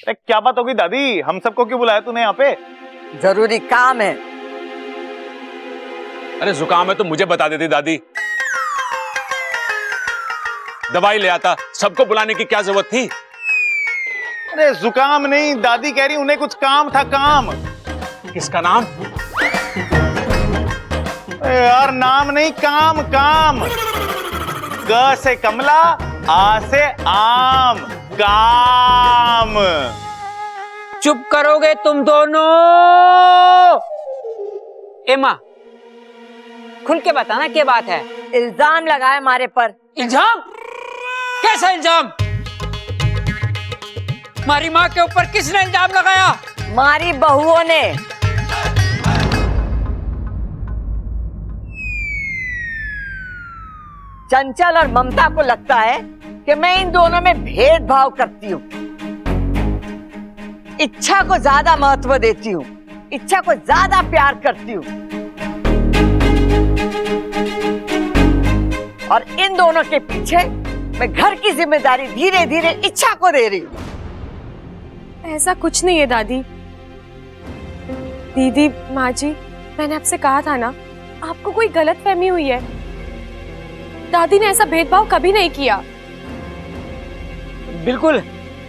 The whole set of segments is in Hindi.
अरे क्या बात होगी दादी, हम सबको क्यों बुलाया तूने यहाँ पे? जरूरी काम है। अरे जुकाम है तो मुझे बता देती दादी, दवाई ले आता। सबको बुलाने की क्या जरूरत थी? अरे जुकाम नहीं, दादी कह रही उन्हें कुछ काम था, काम। किसका नाम? अरे यार नाम नहीं, काम काम। क से कमला, आ से आम, काम। चुप करोगे तुम दोनों? एमा, खुल के बताना क्या बात है। इल्जाम लगाए हमारे पर। इल्जाम? कैसा इल्जाम? हमारी माँ के ऊपर किसने इल्जाम लगाया? हमारी बहुओं ने। चंचल और ममता को लगता है कि मैं इन दोनों में भेदभाव करती हूँ, इच्छा को ज्यादा महत्व देती हूँ, इच्छा को ज्यादा प्यार करती हूँ। और इन दोनों के पीछे मैं घर की जिम्मेदारी धीरे धीरे इच्छा को दे रही हूँ। ऐसा कुछ नहीं है दादी। दीदी, माँ जी, मैंने आपसे कहा था ना, आपको कोई गलतफहमी हुई है। दादी ने ऐसा भेदभाव कभी नहीं किया। बिल्कुल,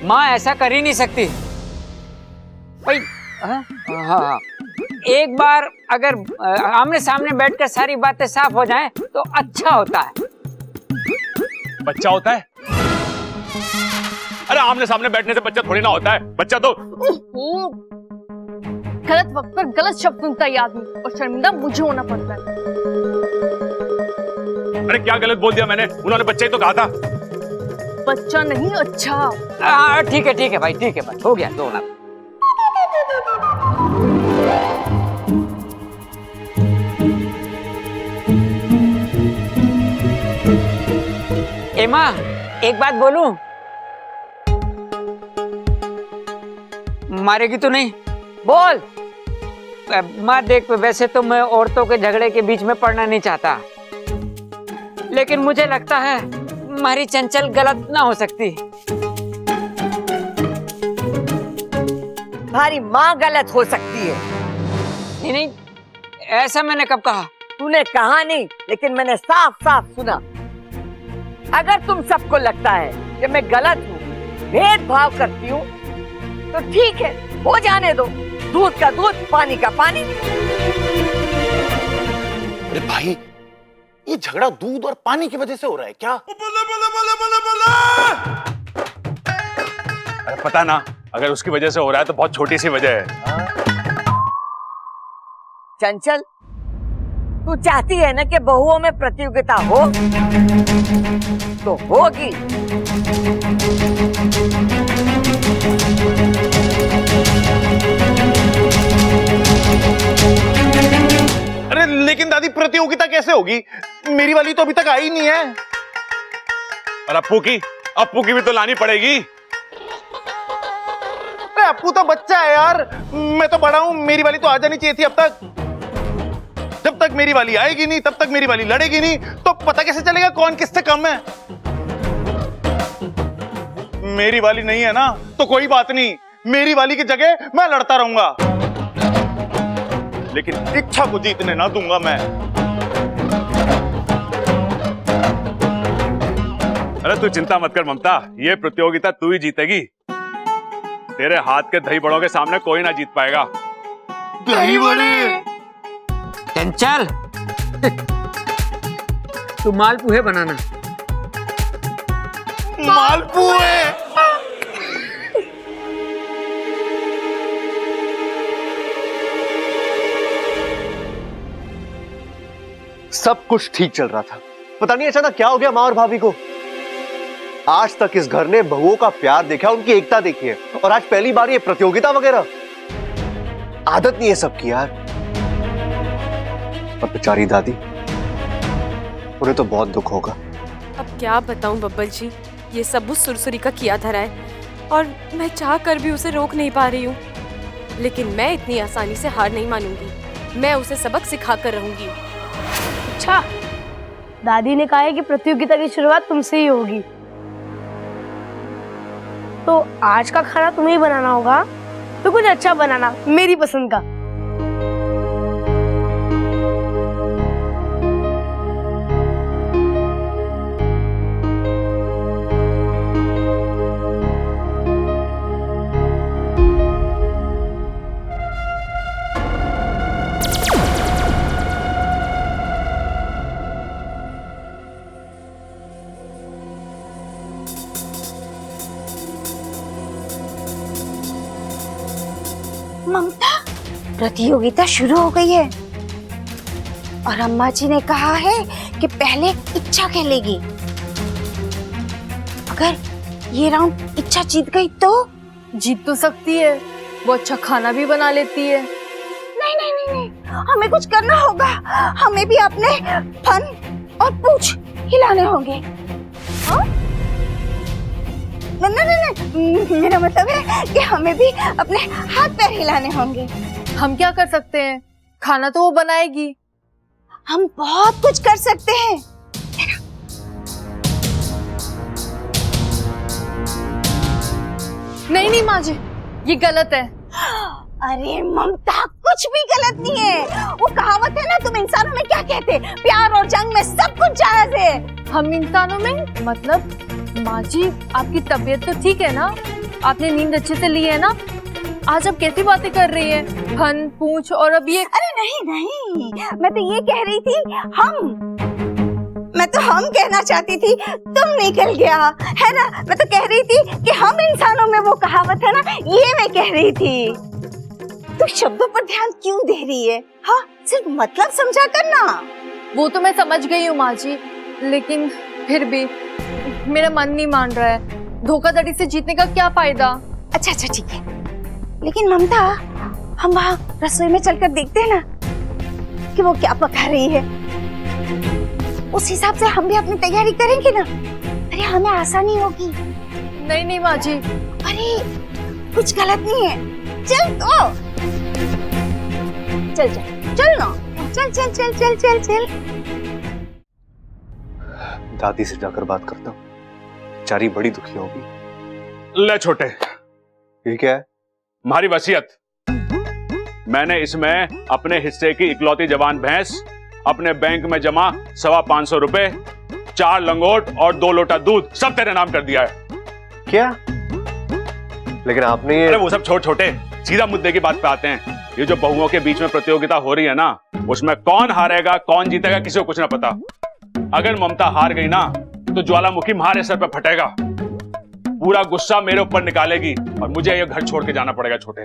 माँ ऐसा कर ही नहीं सकती। भाई, हाँ, एक बार अगर आमने सामने बैठकर सारी बातें साफ हो जाएं तो अच्छा होता है। बच्चा होता है? अरे आमने सामने बैठने से बच्चा थोड़ी ना होता है। बच्चा तो गलत वक्त पर गलत शब्द सुनता है आदमी, और शर्मिंदा मुझे होना पड़ता है। अरे क्या गलत बोल दिया मैंने? उन्होंने बच्चा ही तो कहा था। बच्चा नहीं, अच्छा। हाँ ठीक है भाई, ठीक है भाई, हो गया दो ना। एमा, एक बात बोलूं? मारेगी तो नहीं? बोल। माँ देख, वैसे तो मैं औरतों के झगड़े के बीच में पड़ना नहीं चाहता, लेकिन मुझे लगता है हमारी चंचल गलत ना हो सकती। तुम्हारी माँ गलत हो सकती है। नहीं, ऐसा मैंने कब कहा? तूने कहा नहीं, लेकिन मैंने साफ साफ सुना। अगर तुम सबको लगता है कि मैं गलत हूँ, भेदभाव करती हूँ, तो ठीक है, हो जाने दो। दूध का दूध, पानी का पानी। अरे भाई, ये झगड़ा दूध और पानी की वजह से हो रहा है क्या? अरे पता ना, अगर उसकी वजह से हो रहा है तो बहुत छोटी सी वजह है। चंचल, तू चाहती है ना कि बहुओं में प्रतियोगिता हो, तो होगी। अरे लेकिन दादी, प्रतियोगिता कैसे होगी? मेरी वाली तो अभी तक आई नहीं है। और अप्पू की भी तो लानी पड़ेगी। अरे अप्पू तो बच्चा है यार, मैं तो बड़ा हूं, मेरी वाली तो आ जानी चाहिए थी अब तक। जब तक मेरी वाली आएगी नहीं, तब तक मेरी वाली लड़ेगी नहीं, तो पता कैसे चलेगा कौन किससे कम है? मेरी वाली नहीं है ना, तो कोई बात नहीं, मेरी वाली की जगह मैं लड़ता रहूंगा, लेकिन इच्छा को जीतने ना दूंगा मैं। अरे तू चिंता मत कर ममता, ये प्रतियोगिता तू ही जीतेगी। तेरे हाथ के दही बड़ों के सामने कोई ना जीत पाएगा। दही बड़े? चंचल, तू मालपुए बनाना। मालपुए? सब कुछ ठीक चल रहा था, पता नहीं अचानक क्या हो गया माँ और भाभी को। आज तक इस घर ने बहुओं का प्यार देखा, उनकी एकता देखी है, और आज पहली बार ये प्रतियोगिता वगैरह। आदत नहीं है सबकी यार। और बेचारी दादी, उन्हें तो बहुत दुख होगा। अब क्या बताऊं बब्बर जी, ये सब उस सुरसुरी का किया धरा है, और मैं चाह कर भी उसे रोक नहीं पा रही हूँ। लेकिन मैं इतनी आसानी से हार नहीं मानूंगी, मैं उसे सबक सिखा कर रहूंगी। अच्छा, दादी ने कहा है कि प्रतियोगिता की शुरुआत तुमसे ही होगी। तो आज का खाना तुम्हें ही बनाना होगा। तो कुछ अच्छा बनाना, मेरी पसंद का। ममता, प्रतियोगिता शुरू हो गई है और अम्मा जी ने कहा है कि पहले इच्छा खेलेगी। अगर ये राउंड इच्छा जीत गई तो? जीत तो सकती है, वो अच्छा खाना भी बना लेती है। नहीं नहीं नहीं नहीं, हमें कुछ करना होगा। हमें भी अपने फन और पूंछ हिलाने होंगे। हाँ? नहीं नहीं नहीं, मेरा मतलब है कि हमें भी अपने हाथ पैर हिलाने होंगे। हम क्या कर सकते हैं? खाना तो वो बनाएगी। हम बहुत कुछ कर सकते हैं। नहीं नहीं माँ जी, ये गलत है। अरे ममता, कुछ भी गलत नहीं है। वो कहावत है ना, तुम इंसानों में क्या कहते, प्यार और जंग में सब कुछ जायज है। हम इंसानों में मतलब? माँ जी, आपकी तबीयत तो ठीक है ना? आपने नींद अच्छे से ली है ना? आज आप कैसी बातें कर रही हैं? फन, पूंछ और अब ये। अरे नहीं नहीं, मैं तो ये कह रही थी मैं तो हम कहना चाहती थी, तुम निकल गया है ना। मैं तो कह रही थी कि हम इंसानों में वो कहावत है ना, ये मैं कह रही थी। तू शब्दों पर ध्यान क्यों दे रही है? हाँ, सिर्फ मतलब समझा करना। वो तो मैं समझ गई हूँ माँ जी, लेकिन फिर भी मेरा मन नहीं मान रहा है। धोखाधड़ी से जीतने का क्या फायदा? अच्छा अच्छा ठीक है, लेकिन ममता, हम वहाँ रसोई में चलकर देखते हैं ना कि वो क्या पका रही है। उस हिसाब से हम भी अपनी तैयारी करेंगे ना। अरे हमें आसानी होगी। नहीं नहीं माँ जी। अरे कुछ गलत नहीं है, चल तो चल चल चल ना, चल चल चल चल चल चल। दादी से जाकर बात करता हूँ, बेचारी बड़ी दुखी होगी। ले छोटे, ये क्या है? तुम्हारी वसीयत। मैंने इसमें अपने हिस्से की इकलौती जवान भैंस, अपने बैंक में जमा 525 रुपए, 4 लंगोट और 2 लोटा दूध सब तेरे नाम कर दिया है। क्या? लेकिन आपने ये... अरे वो सब छोटे, सीधा मुद्दे की बात पे आते हैं। ये जो बहुओं के बीच में प्रतियोगिता हो रही है ना, उसमें कौन हारेगा कौन जीतेगा किसी को कुछ ना पता। अगर ममता हार गई ना तो ज्वालामुखी हमारे सर पे फटेगा, पूरा गुस्सा मेरे ऊपर निकालेगी और मुझे ये घर छोड़ के जाना पड़ेगा। छोटे,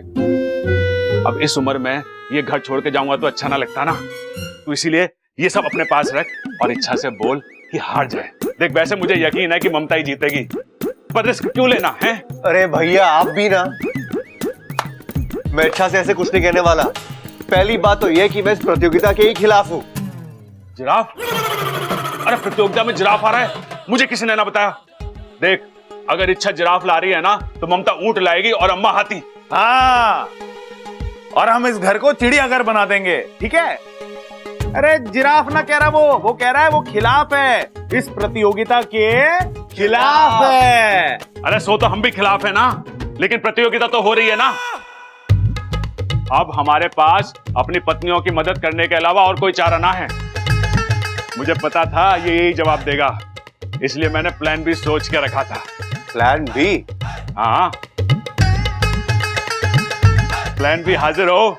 अब इस उम्र में ये घर छोड़ के जाऊंगा तो अच्छा ना लगता ना, तो इसीलिए ये सब अपने पास रख और इच्छा से बोल कि हार जाए। देख, वैसे मुझे यकीन है कि ममता ही जीतेगी, पर रिस्क क्यों लेना है? अरे भैया, आप भी ना। मैं इच्छा से ऐसे कुछ नहीं कहने वाला। पहली बात तो यह कि मैं इस प्रतियोगिता के ही खिलाफ हूँ। जिराफ? अरे प्रतियोगिता में जिराफ आ रहा है, मुझे किसी ने ना बताया। देख, अगर इच्छा जिराफ ला रही है ना तो ममता ऊंट लाएगी और अम्मा हाथी। हाँ, और हम इस घर को चिड़ियाघर बना देंगे, ठीक है? अरे जिराफ ना कह रहा, वो कह रहा है वो खिलाफ है, इस प्रतियोगिता के खिलाफ है। अरे सो तो हम भी खिलाफ है ना, लेकिन प्रतियोगिता तो हो रही है ना। अब हमारे पास अपनी पत्नियों की मदद करने के अलावा और कोई चारा ना है। मुझे पता था ये यही जवाब देगा, इसलिए मैंने प्लान भी सोच के रखा था। प्लान भी? हाँ, प्लान भी हाजिर हो।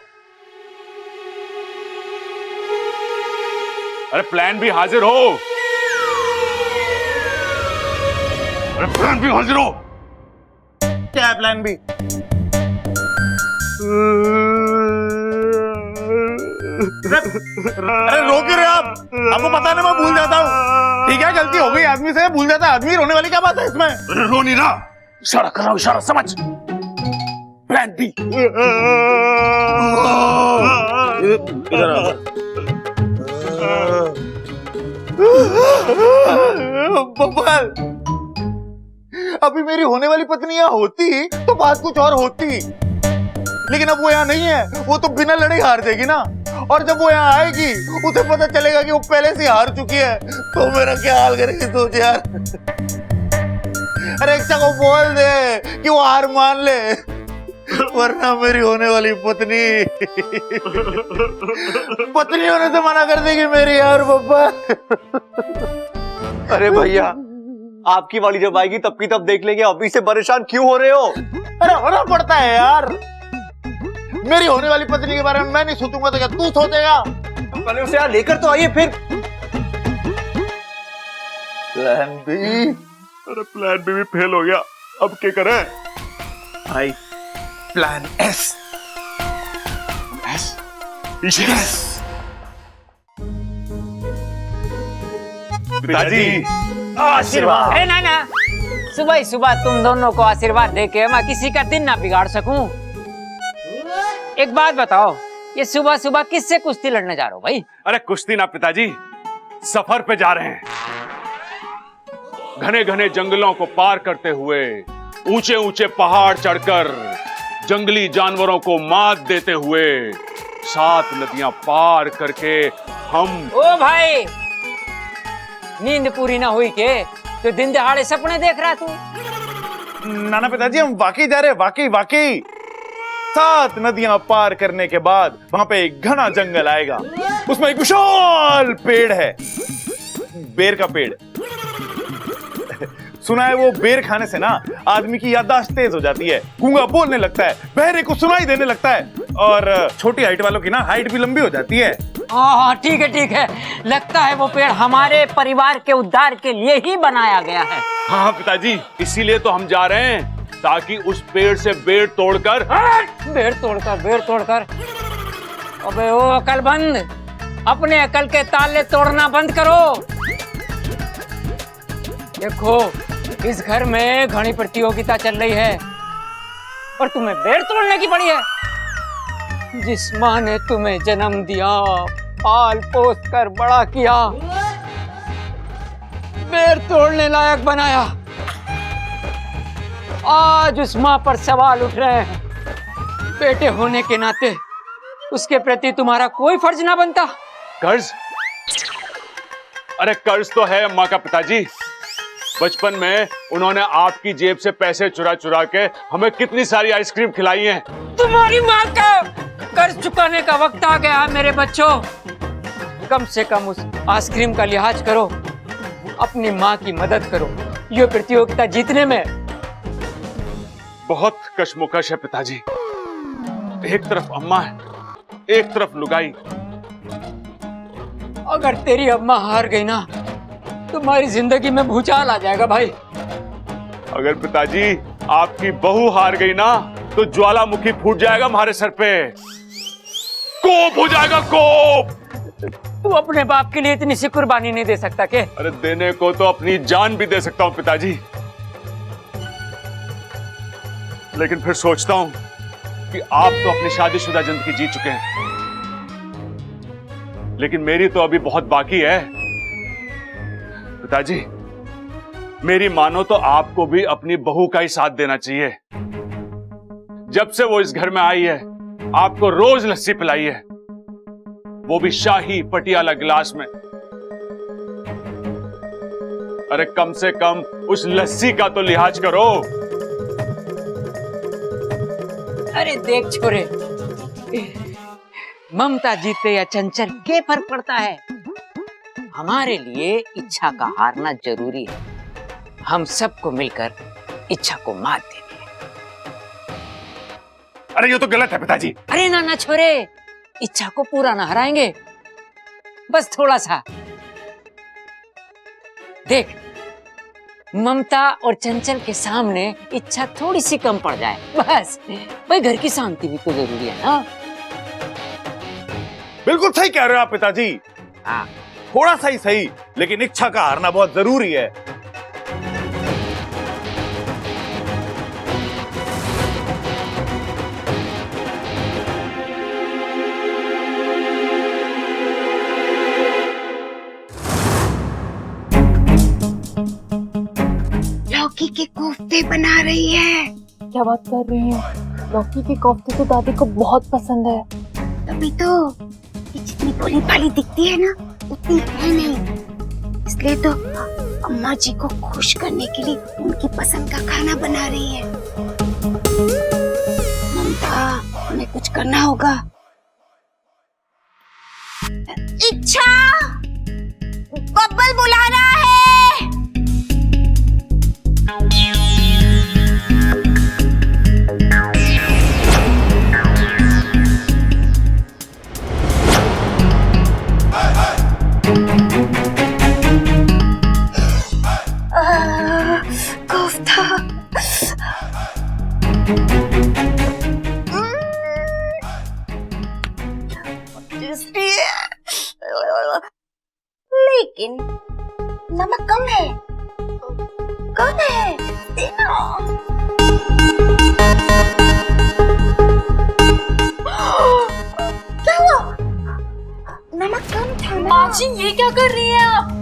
अरे प्लान भी हाजिर हो। अरे प्लान भी हाजिर हो। क्या है प्लान बी? अरे रोक क्यों रहे आप? आपको पता नहीं मैं भूल जाता हूँ। ठीक है, गलती हो गई आदमी से, भूल जाता आदमी, रोने वाली क्या बात है इसमें? अरे रो नहीं रहा, इशारा कर रहा हूं, इशारा समझ। Plan B. बब्बल, अभी मेरी होने वाली पत्नी यहाँ होती तो बात कुछ और होती, लेकिन अब वो यहाँ नहीं है। वो तो बिना लड़े हार जाएगी ना, और जब वो यहाँ आएगी उसे पता चलेगा कि वो पहले से हार चुकी है, तो मेरा क्या हाल करेगी सोच यार। अरे इच्छा को बोल दे कि वो हार मान ले, वरना मेरी होने वाली पत्नी होने से मना कर देगी मेरी यार पापा। अरे भैया, आपकी वाली जब आएगी तब की तब देख लेंगे, अभी से परेशान क्यों हो रहे हो? अरे होना पड़ता है यार, मेरी होने वाली पत्नी के बारे में मैं नहीं सोचूंगा तो क्या तू सोचेगा? पहले उसे यहाँ लेकर तो आइए फिर। Plan B. अरे प्लान बी भी फेल हो गया, अब क्या करें? भाई प्लान एस। यस। पिताजी आशीर्वाद। अरे ना ना, सुबह ही सुबह तुम दोनों को आशीर्वाद देके मैं किसी का दिन ना बिगाड़ सकूं। एक बात बताओ, ये सुबह सुबह किससे कुश्ती लड़ने जा रहे हो भाई? अरे कुश्ती ना पिताजी, सफर पे जा रहे हैं। घने घने जंगलों को पार करते हुए, ऊंचे ऊंचे पहाड़ चढ़कर, जंगली जानवरों को मात देते हुए, 7 नदियां पार करके हम। ओ भाई, नींद पूरी ना हुई के तो दिन दहाड़े सपने देख रहा तू? नाना पिताजी हम वाकई जा रहे हैं, वाकई 7 नदियां पार करने के बाद वहां पे एक घना जंगल आएगा, उसमें एक विशाल पेड़ है, बेर का पेड़। सुना है वो बेर खाने से ना आदमी की याददाश्त तेज हो जाती है, गूंगा बोलने लगता है, बहरे को सुनाई देने लगता है, और छोटी हाइट वालों की ना हाइट भी लंबी हो जाती है। हाँ ठीक है, लगता है वो पेड़ हमारे परिवार के उद्धार के लिए ही बनाया गया है। हाँ पिताजी, इसीलिए तो हम जा रहे हैं, ताकि उस पेड़ से बेर तोड़कर। बेर तोड़कर। अबे ओ अकलमंद, अपने अकल के ताले तोड़ना बंद करो। देखो, इस घर में घनी प्रतियोगिता चल रही है और तुम्हें बेर तोड़ने की पड़ी है। जिस माँ ने तुम्हें जन्म दिया, पाल पोस कर बड़ा किया, बेर तोड़ने लायक बनाया, आज उस माँ पर सवाल उठ रहे हैं। बेटे होने के नाते उसके प्रति तुम्हारा कोई फर्ज ना बनता? कर्ज? अरे कर्ज तो है अम्मा का पिताजी। बचपन में उन्होंने आपकी जेब से पैसे चुरा चुरा के हमें कितनी सारी आइसक्रीम खिलाई है। तुम्हारी माँ का कर्ज चुकाने का वक्त आ गया है मेरे बच्चों। कम से कम उस आइसक्रीम का लिहाज करो, अपनी माँ की मदद करो ये प्रतियोगिता जीतने में। बहुत कशमकश है पिताजी, एक तरफ अम्मा है, एक तरफ लुगाई। अगर तेरी अम्मा हार गई ना, तुम्हारी जिंदगी में भूचाल आ जाएगा भाई। अगर पिताजी आपकी बहू हार गई ना, तो ज्वालामुखी फूट जाएगा हमारे सर पे, कोप हो जाएगा, कोप। तू अपने बाप के लिए इतनी सी कुर्बानी नहीं दे सकता के? अरे देने को तो अपनी जान भी दे सकता हूं पिताजी, लेकिन फिर सोचता हूं कि आप तो अपनी शादीशुदा जिंदगी जी चुके हैं, लेकिन मेरी तो अभी बहुत बाकी है। पिताजी, मेरी मानो तो आपको भी अपनी बहू का ही साथ देना चाहिए। जब से वो इस घर में आई है, आपको रोज लस्सी पिलाई है, वो भी शाही पटियाला गिलास में। अरे कम से कम उस लस्सी का तो लिहाज करो। अरे देख छोरे, ममता जीते या चंचल क्या फर्क पड़ता है? हमारे लिए इच्छा का हारना जरूरी है। हम सबको मिलकर इच्छा को मात देनी है। अरे ये तो गलत है पिताजी। अरे ना छोरे, इच्छा को पूरा ना हराएंगे, बस थोड़ा सा। देख, ममता और चंचल के सामने इच्छा थोड़ी सी कम पड़ जाए, बस। भाई घर की शांति भी तो जरूरी है ना। बिल्कुल सही कह रहे हो आप पिताजी। हाँ, थोड़ा सा ही सही, लेकिन इच्छा का हारना बहुत जरूरी है। लौकी के कोफ्ते बना रही है। क्या बात कर रही हो? लौकी के कोफ्ते तो दादी को बहुत पसंद है। तभी तो ये जितनी भोली भाली दिखती है ना, उतनी है नहीं, इसलिए तो अम्मा जी को खुश करने के लिए उनकी पसंद का खाना बना रही है। ममता, हमें कुछ करना होगा। इच्छा, बब्बल बुला रहा है। कोफ्ता। लेकिन नमक कम है, कम है। देना। क्या हुआ? नमक कम था ना। माँ जी ये क्या कर रही हैं आप?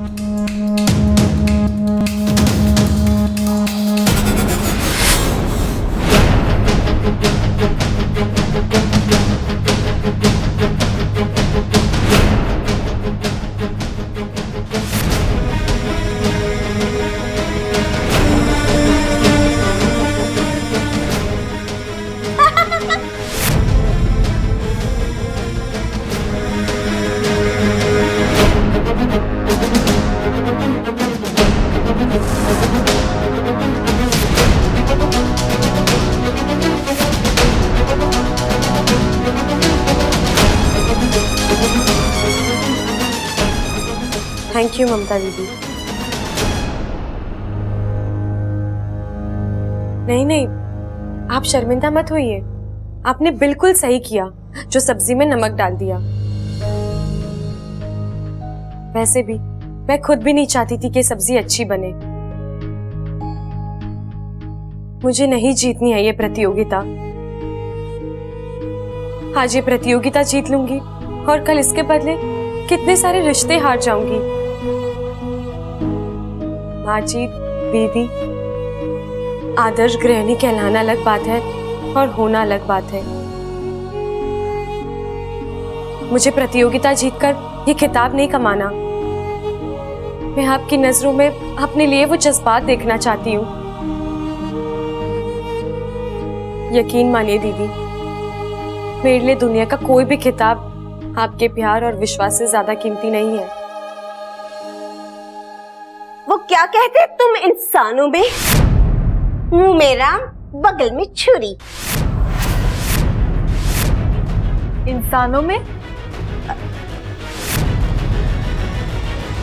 थैंक यू ममता दीदी। नहीं नहीं, आप शर्मिंदा मत होइए। आपने बिल्कुल सही किया जो सब्जी में नमक डाल दिया। वैसे भी मैं खुद भी नहीं चाहती थी कि सब्जी अच्छी बने। मुझे नहीं जीतनी है ये प्रतियोगिता। आज ये प्रतियोगिता जीत लूंगी और कल इसके बदले कितने सारे रिश्ते हार जाऊंगी। माँ जी, दीदी, आदर्श गृहिणी कहलाना अलग बात है और होना अलग बात है। मुझे प्रतियोगिता जीतकर ये खिताब नहीं कमाना। मैं आपकी नजरों में अपने लिए वो जज्बात देखना चाहती हूँ। यकीन मानिए दीदी, मेरे लिए दुनिया का कोई भी खिताब आपके प्यार और विश्वास से ज्यादा कीमती नहीं है। वो क्या कहते हैं तुम इंसानों में? मुंह में राम, बगल में छुरी। इंसानों में?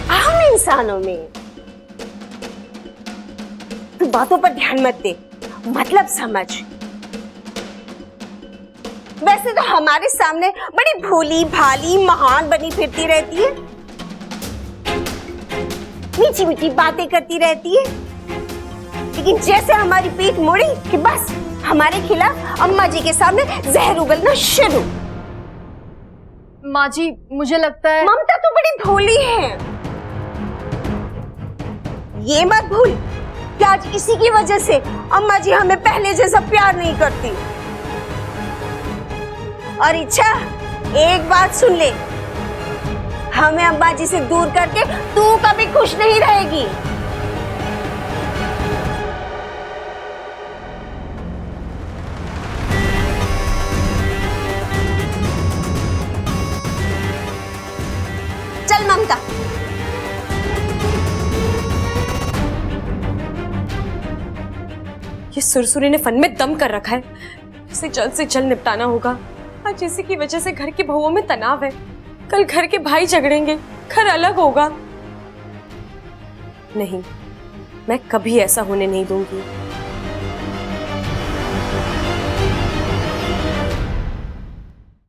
हम इंसानों में। तू बातों पर ध्यान मत दे, मतलब समझ। वैसे तो हमारे सामने बड़ी भोली भाली महान बनी फिरती रहती है, मीठी मीठी बातें करती रहती है, लेकिन जैसे हमारी पीठ मुड़ी कि बस हमारे खिलाफ अम्मा जी के सामने जहर उगलना शुरू। माँ जी, मुझे लगता है ममता तो बड़ी भोली है। ये मत भूल कि आज इसी की वजह से अम्मा जी हमें पहले जैसा प्यार नहीं करती। और इच्छा, एक बात सुन ले, हमें अम्मा जी से दूर करके तू कभी खुश नहीं रहेगी। चल ममता। ये सुरसुरी ने फन में दम कर रखा है। इसे जल्द से जल्द निपटाना होगा। आज इसी की वजह से घर की बहुओं में तनाव है। कल घर के भाई झगड़ेंगे, घर अलग होगा। नहीं, मैं कभी ऐसा होने नहीं दूंगी।